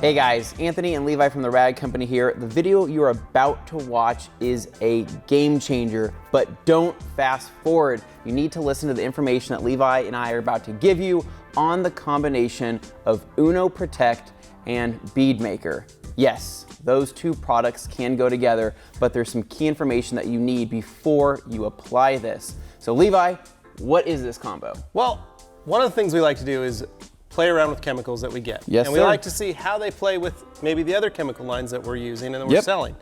Hey guys, Anthony and Levi from the Rag Company here. The video you're about to watch is a game changer, but don't fast forward. You need to listen to the information that Levi and I are about to give you on the combination of Uno Protect and Bead Maker. Yes, those two products can go together, but there's some key information that you need before you apply this. So Levi, what is this combo? Well, one of the things we like to do is play around with chemicals that we get. Yes, and we sir. like to see how they play with maybe the other chemical lines that we're using and that we're selling.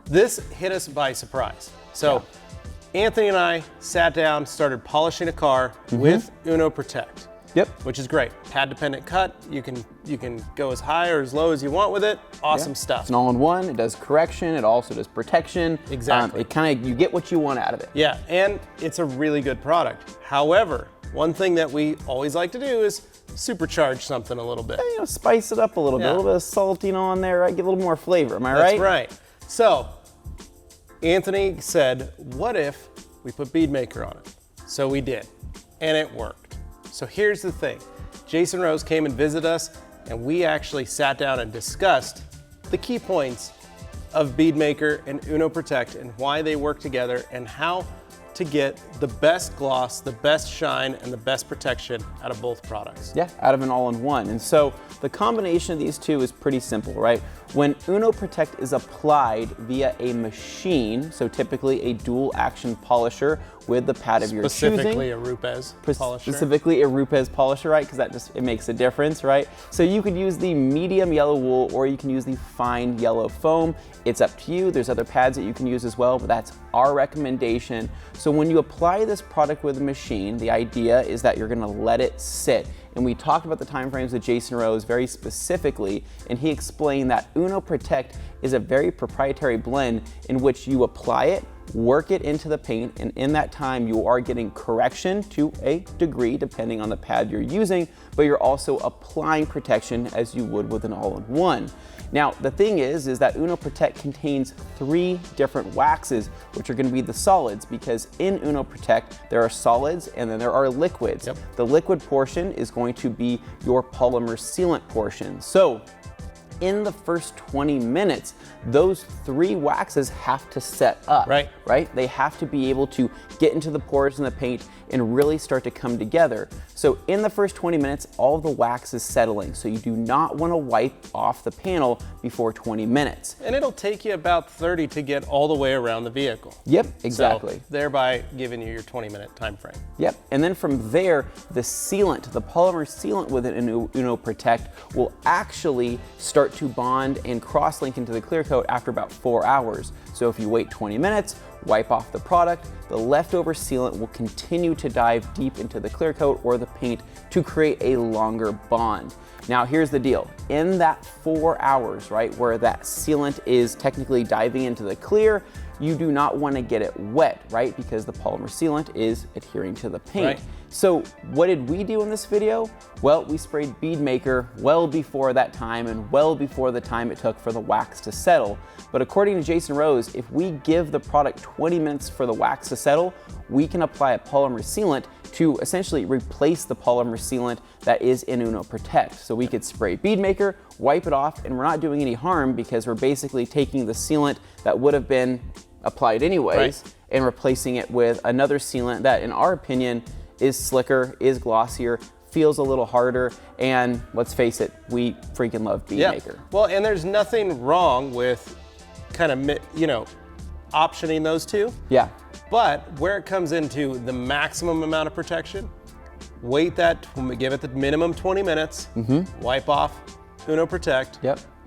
This hit us by surprise. So Anthony and I sat down, started polishing a car with Uno Protect. Which is great. Pad dependent cut. You can go as high or as low as you want with it. Awesome stuff. It's an all-in-one. It does correction. It also does protection. Exactly. You get what you want out of it. Yeah, and it's a really good product. However, one thing that we always like to do is supercharge something a little bit. You know, spice it up a little bit. A little bit of salting on there. Right? Give a little more flavor. Am I right? That's right. So Anthony said, what if we put Bead Maker on it? So we did, and it worked. So here's the thing. Jason Rose came and visited us, and we actually sat down and discussed the key points of Bead Maker and Uno Protect and why they work together and how to get the best gloss, the best shine, and the best protection out of both products. Yeah, out of an all-in-one. And so the combination of these two is pretty simple, right? When Uno Protect is applied via a machine, so typically a dual action polisher with the pad of your choosing. Specifically a Rupes polisher. Specifically a Rupes polisher, right? Because that just, it makes a difference, right? So you could use the medium yellow wool or you can use the fine yellow foam. It's up to you. There's other pads that you can use as well, but that's our recommendation. So when you apply this product with a machine, the idea is that you're gonna let it sit. And we talked about the time frames with Jason Rose very specifically, and he explained that Uno Protect is a very proprietary blend in which you apply it, work it into the paint, and in that time you are getting correction to a degree depending on the pad you're using, but you're also applying protection as you would with an all-in-one. Now, the thing is that Uno Protect contains 3 different waxes, which are gonna be the solids, because in Uno Protect, there are solids and then there are liquids. The liquid portion is going to be your polymer sealant portion. So, in the first 20 minutes, those 3 waxes have to set up, right? They have to be able to get into the pores in the paint and really start to come together. So in the first 20 minutes, all of the wax is settling. So you do not want to wipe off the panel before 20 minutes. And it'll take you about 30 to get all the way around the vehicle. Yep, exactly. So thereby giving you your 20-minute time frame. Yep, and then from there, the sealant, the polymer sealant within Uno Protect will actually start to bond and cross-link into the clear coat after about 4 hours. So if you wait 20 minutes, wipe off the product, the leftover sealant will continue to dive deep into the clear coat or the paint to create a longer bond. Now here's the deal. In that 4 hours, right, where that sealant is technically diving into the clear, you do not want to get it wet, right? Because the polymer sealant is adhering to the paint. So what did we do in this video? Well, we sprayed Bead Maker well before that time and well before the time it took for the wax to settle. But according to Jason Rose, if we give the product 20 minutes for the wax to settle, we can apply a polymer sealant to essentially replace the polymer sealant that is in Uno Protect. So we could spray Bead Maker, wipe it off, and we're not doing any harm because we're basically taking the sealant that would have been applied anyways and replacing it with another sealant that, in our opinion, is slicker, is glossier, feels a little harder, and let's face it, we freaking love Bead Maker. Well, and there's nothing wrong with kind of, you know, optioning those two. But where it comes into the maximum amount of protection, wait that, give it the minimum 20 minutes, wipe off Uno Protect,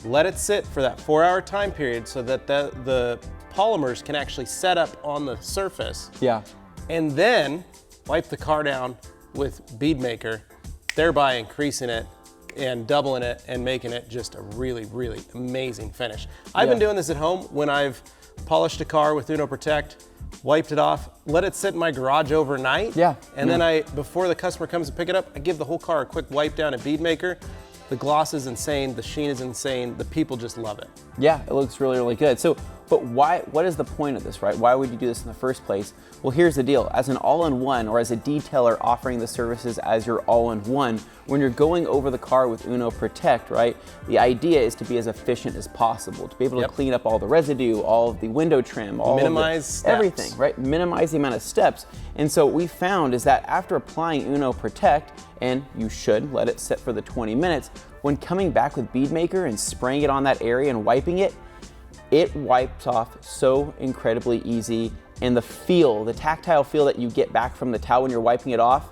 let it sit for that 4-hour time period so that the polymers can actually set up on the surface. And then wipe the car down with Bead Maker, thereby increasing it and doubling it and making it just a really, really amazing finish. I've been doing this at home when I've polished a car with Uno Protect, wiped it off, let it sit in my garage overnight. And then before the customer comes to pick it up, I give the whole car a quick wipe down at Bead Maker. The gloss is insane, the sheen is insane, the people just love it. Yeah, it looks really, really good. So But what is the point of this, right? Why would you do this in the first place? Well, here's the deal. As an all-in-one, or as a detailer offering the services as your all-in-one, when you're going over the car with Uno Protect, right, the idea is to be as efficient as possible, to be able to clean up all the residue, all of the window trim, minimize everything, right? Minimize the amount of steps. And so what we found is that after applying Uno Protect, and you should let it sit for the 20 minutes, when coming back with Bead Maker and spraying it on that area and wiping it, it wipes off so incredibly easy, and the tactile feel that you get back from the towel when you're wiping it off,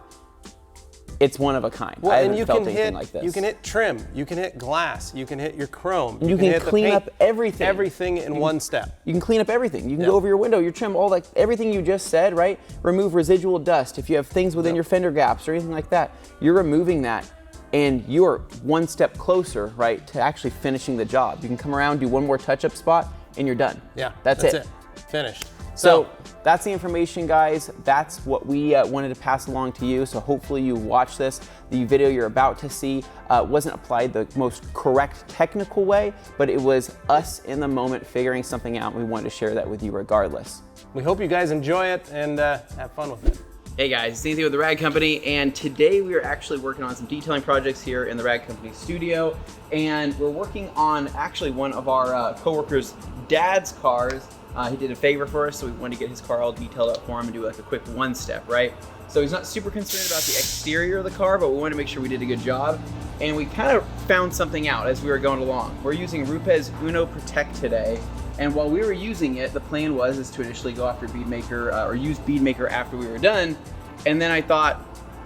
it's one of a kind. Well, I haven't felt anything like this. You can hit trim, you can hit glass, you can hit your chrome. You can hit clean up everything. Everything in one step. You can clean up everything. You can go over your window, your trim, all that, everything you just said, right? Remove residual dust. If you have things within your fender gaps or anything like that, you're removing that, and you're one step closer, right, to actually finishing the job. You can come around, do one more touch-up spot, and you're done. Yeah, that's it. Finished. So that's the information, guys. That's what we wanted to pass along to you. So hopefully you watch this. The video you're about to see wasn't applied the most correct technical way, but it was us in the moment figuring something out, and we wanted to share that with you regardless. We hope you guys enjoy it and have fun with it. Hey guys, it's Nathan with the Rag Company, and today we are actually working on some detailing projects here in the Rag Company studio, and we're working on actually one of our coworkers' dad's cars. He did a favor for us, so we wanted to get his car all detailed up for him and do like a quick one step, right? So he's not super concerned about the exterior of the car, but we wanted to make sure we did a good job. And we kind of found something out as we were going along. We're using Rupes Uno Protect today. And while we were using it, the plan was to initially go after Bead Maker or use Bead Maker after we were done. And then I thought,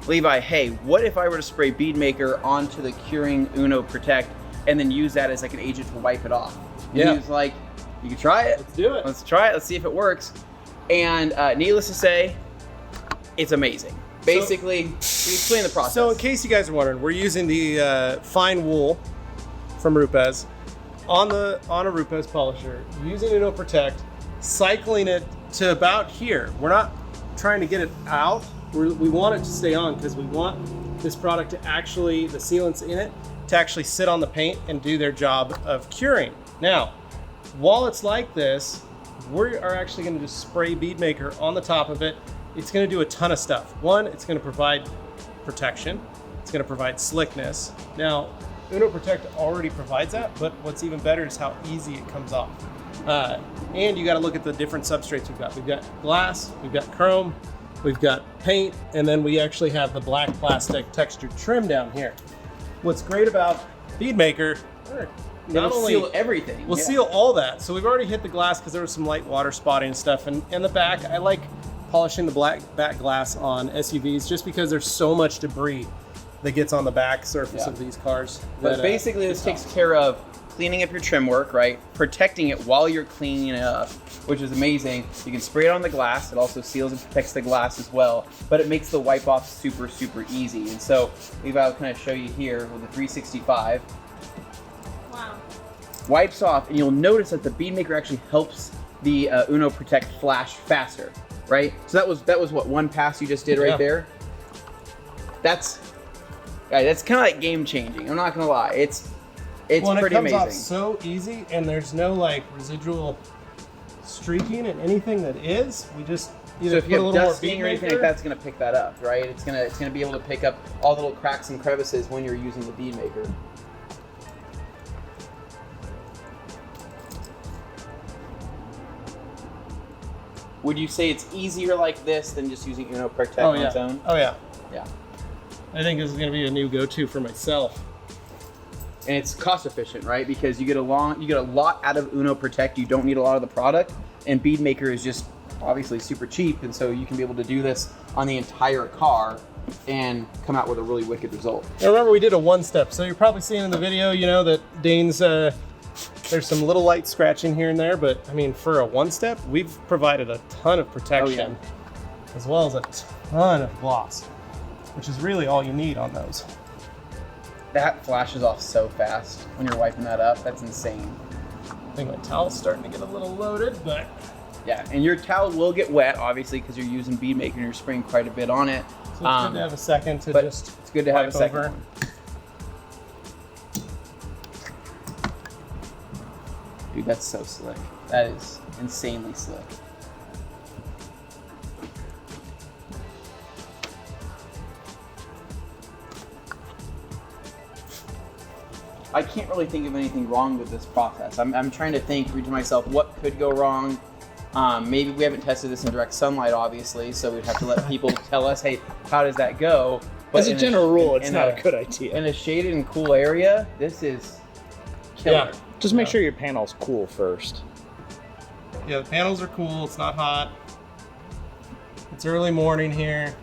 Levi, hey, what if I were to spray Bead Maker onto the curing Uno Protect and then use that as like an agent to wipe it off? And he was like, you can try it. Let's do it. Let's try it. Let's see if it works. And needless to say, it's amazing. Basically, we explain the process. So in case you guys are wondering, we're using the fine wool from Rupes on a Rupes polisher, using Uno Protect, cycling it to about here. We're not trying to get it out. We want it to stay on because we want this product to actually, the sealants in it, to actually sit on the paint and do their job of curing. Now, while it's like this, we are actually going to just spray Bead Maker on the top of it. It's going to do a ton of stuff. One, it's going to provide protection. It's going to provide slickness. Now, Uno Protect already provides that, but what's even better is how easy it comes off. And you got to look at the different substrates we've got. We've got glass, we've got chrome, we've got paint, and then we actually have the black plastic textured trim down here. What's great about Bead Maker, not only seal everything. We'll seal all that. So we've already hit the glass because there was some light water spotting and stuff. And in the back, I like polishing the black back glass on SUVs just because there's so much debris that gets on the back surface of these cars. But basically this takes care of cleaning up your trim work, right? Protecting it while you're cleaning it up, which is amazing. You can spray it on the glass. It also seals and protects the glass as well, but it makes the wipe off super, super easy. And so Levi, I'll kind of show you here with the 365. Wow. Wipes off, and you'll notice that the Bead Maker actually helps the Uno Protect flash faster, right? So that was what, one pass you just did right there? That's kind of like game changing. I'm not gonna lie. It's pretty amazing. It comes off so easy, and there's no like residual streaking in anything that is. We just either so if you put a have little dusting more or anything like that, it's gonna pick that up, right? It's gonna be able to pick up all the little cracks and crevices when you're using the Bead Maker. Would you say it's easier like this than just using Uno Protect on its own? Oh yeah. Yeah. I think this is going to be a new go-to for myself. And it's cost efficient, right? Because you get a lot out of Uno Protect. You don't need a lot of the product, and Bead Maker is just obviously super cheap, and so you can be able to do this on the entire car and come out with a really wicked result. Now remember, we did a one-step, so you're probably seeing in the video, you know, that Dane's there's some little light scratching here and there, but I mean, for a one-step, we've provided a ton of protection, as well as a ton of gloss, which is really all you need on those. That flashes off so fast when you're wiping that up. That's insane. I think my towel's starting to get a little loaded, but yeah, and your towel will get wet, obviously, because you're using Bead Maker and you're spraying quite a bit on it. So it's good to have a second to just it's good to have a second over. one. Dude, that's so slick. That is insanely slick. I can't really think of anything wrong with this process. I'm trying to think to myself what could go wrong. Maybe we haven't tested this in direct sunlight, obviously, so we'd have to let people tell us, hey, how does that go? But as a general rule, it's not a good idea. In a shaded and cool area, this is killer. Yeah, just make sure your panel's cool first. Yeah, the panels are cool. It's not hot. It's early morning here.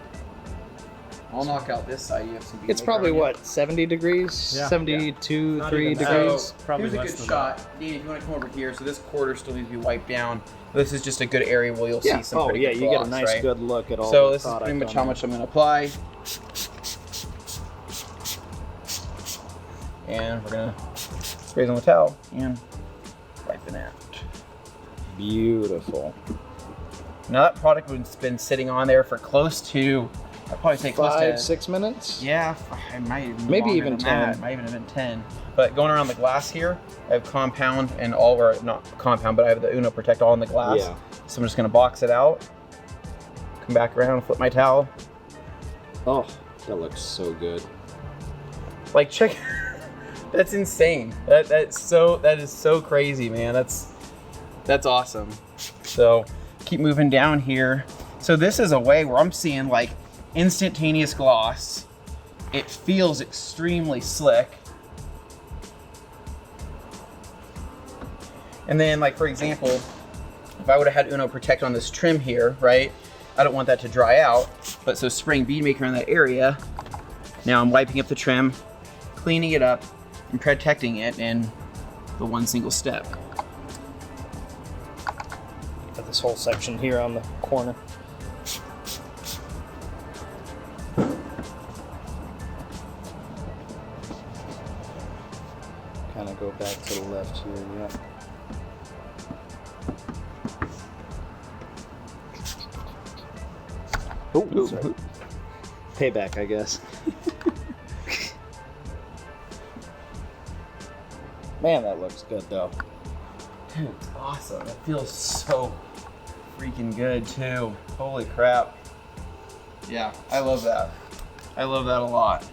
I'll knock out this side. You have some. It's probably what, 70 degrees, Yeah. 72, Not 3 even that. degrees. So Probably here's a less good than shot. Dane, if you want to come over here, so this quarter still needs to be wiped down. This is just a good area where you'll see some Oh pretty yeah, good you get a gloss, nice right? good look at all. So the this is product pretty much on how there. much I'm going to apply. And we're going to spray it on the towel and wipe it out. Beautiful. Now that product has been sitting on there for close to, I'd probably say close to 5-6 minutes. Yeah, I might even Maybe longer even than 10. that. Might even have been 10. But going around the glass here, I have compound and all, or not compound, but I have the Uno Protect all in the glass. Yeah. So I'm just gonna box it out, come back around, flip my towel. Oh, that looks so good. Like check, that's insane. That is so crazy, man. That's awesome. So keep moving down here. So this is a way where I'm seeing like instantaneous gloss. It feels extremely slick. And then like, for example, if I would have had Uno Protect on this trim here, right? I don't want that to dry out, but so spraying bead maker in that area. Now I'm wiping up the trim, cleaning it up, and protecting it in the one single step. Got this whole section here on the corner. Kind of go back to the left here, yeah. Oh, sorry. Payback, I guess. Man, that looks good though. Dude, it's awesome. It feels so freaking good too. Holy crap. Yeah, I love that. I love that a lot.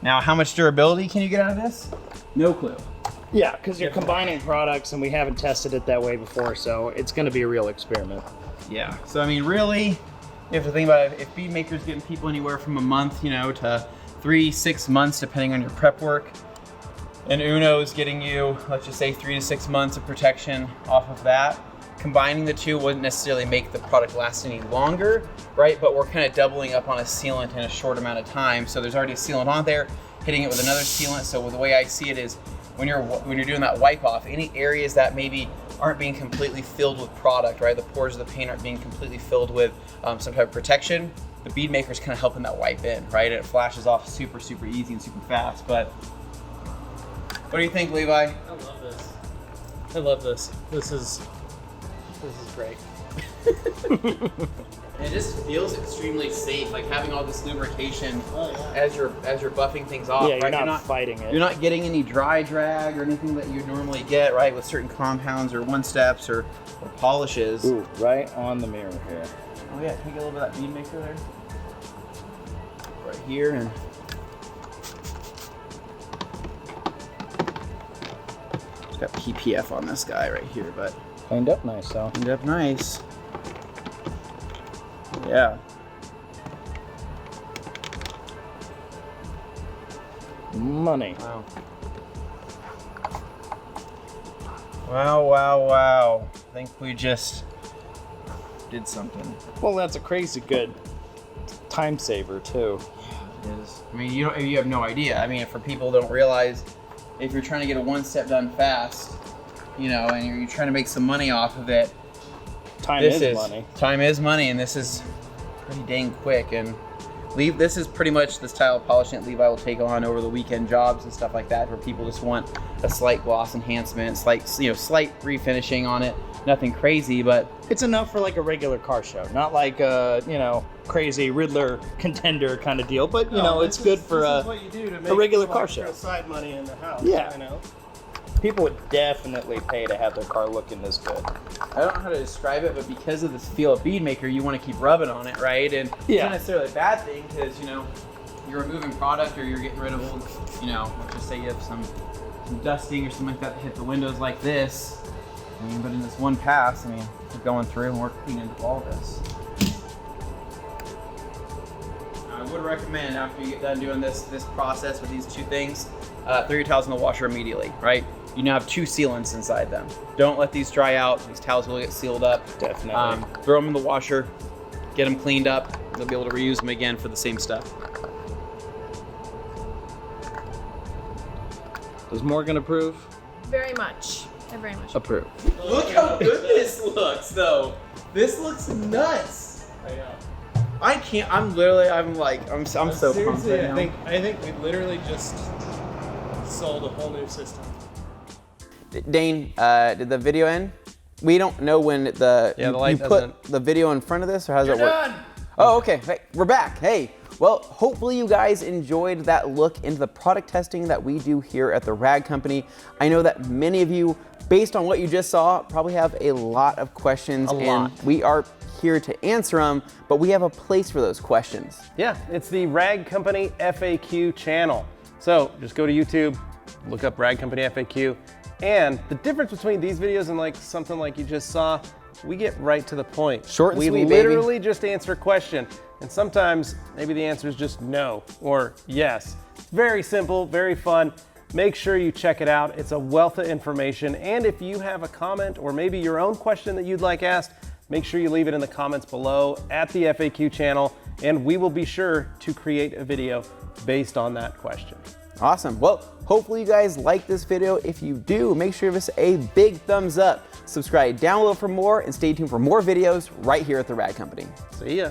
Now, how much durability can you get out of this? No clue. Yeah, because you're combining products and we haven't tested it that way before, so it's going to be a real experiment. Yeah, so I mean, really, you have to think about it. If bead maker's getting people anywhere from a month, you know, to 3-6 months, depending on your prep work, and Uno's getting you, let's just say 3 to 6 months of protection off of that. Combining the two wouldn't necessarily make the product last any longer, right? But we're kind of doubling up on a sealant in a short amount of time. So there's already a sealant on there, hitting it with another sealant. So the way I see it is when you're doing that wipe off, any areas that maybe aren't being completely filled with product, right? The pores of the paint aren't being completely filled with some type of protection. The bead maker's kind of helping that wipe in, right? And it flashes off super, super easy and super fast. But what do you think, Levi? I love this. I love this. This is great. It just feels extremely safe, like having all this lubrication as you're buffing things off. Yeah, right? you're not fighting it. You're not getting any dry drag or anything that you normally get, right, with certain compounds or one steps or polishes. Ooh, right on the mirror here. Oh yeah, take a little bit of that bead maker there. Right here and it's got PPF on this guy right here, but Cleaned up nice though. cleaned up nice. Yeah. Money. Wow. Wow, wow, wow. I think we just did something. Well, that's a crazy good time saver too. It is. I mean, you have no idea. I mean, for people who don't realize, if you're trying to get a one step done fast, you know, and you're trying to make some money off of it, Time is money. Time is money, and this is pretty dang quick. And this is pretty much the style of polishing that Levi will take on over the weekend jobs and stuff like that, where people just want a slight gloss enhancement, slight refinishing on it. Nothing crazy, but It's enough for like a regular car show, not like a crazy Riddler contender kind of deal. But you know, it's good for this is what you do to make regular some car extra show. side money in the house. Yeah. You know. People would definitely pay to have their car looking this good. I don't know how to describe it, but because of this feel of bead maker, you want to keep rubbing on it, right? And it's not necessarily a bad thing because, you know, you're removing product or you're getting rid of old, you know, let's just say you have some dusting or something like that hit the windows like this. I mean, but in this one pass, I mean, we're going through and we're cleaning all this. I would recommend after you get done doing this process with these two things, throw your towels in the washer immediately, right? You now have 2 sealants inside them. Don't let these dry out. These towels will get sealed up. Definitely. Throw them in the washer, get them cleaned up. You'll be able to reuse them again for the same stuff. Is Morgan approve? Very much. I very much. Approve. Look how good this looks, though. This looks nuts. I know. I can't. I'm so pumped Seriously, right now. I think we literally just sold a whole new system. Dane, did the video end? We don't know when the light you put the video in front of this, or how does it work? Done. Oh, okay. Hey, we're back. Hey. Well, hopefully you guys enjoyed that look into the product testing that we do here at the Rag Company. I know that many of you, based on what you just saw, probably have a lot of questions. And we are here to answer them, but we have a place for those questions. Yeah, it's the Rag Company FAQ channel. So just go to YouTube, look up Rag Company FAQ. And the difference between these videos and like something like you just saw, we get right to the point. Short and sweet, We literally just answer a question. And sometimes maybe the answer is just no or yes. It's very simple, very fun. Make sure you check it out. It's a wealth of information. And if you have a comment or maybe your own question that you'd like asked, make sure you leave it in the comments below at the FAQ channel, and we will be sure to create a video based on that question. Awesome. Well, hopefully you guys like this video. If you do, make sure to give us a big thumbs up. Subscribe down below for more, and stay tuned for more videos right here at the Rag Company. See ya.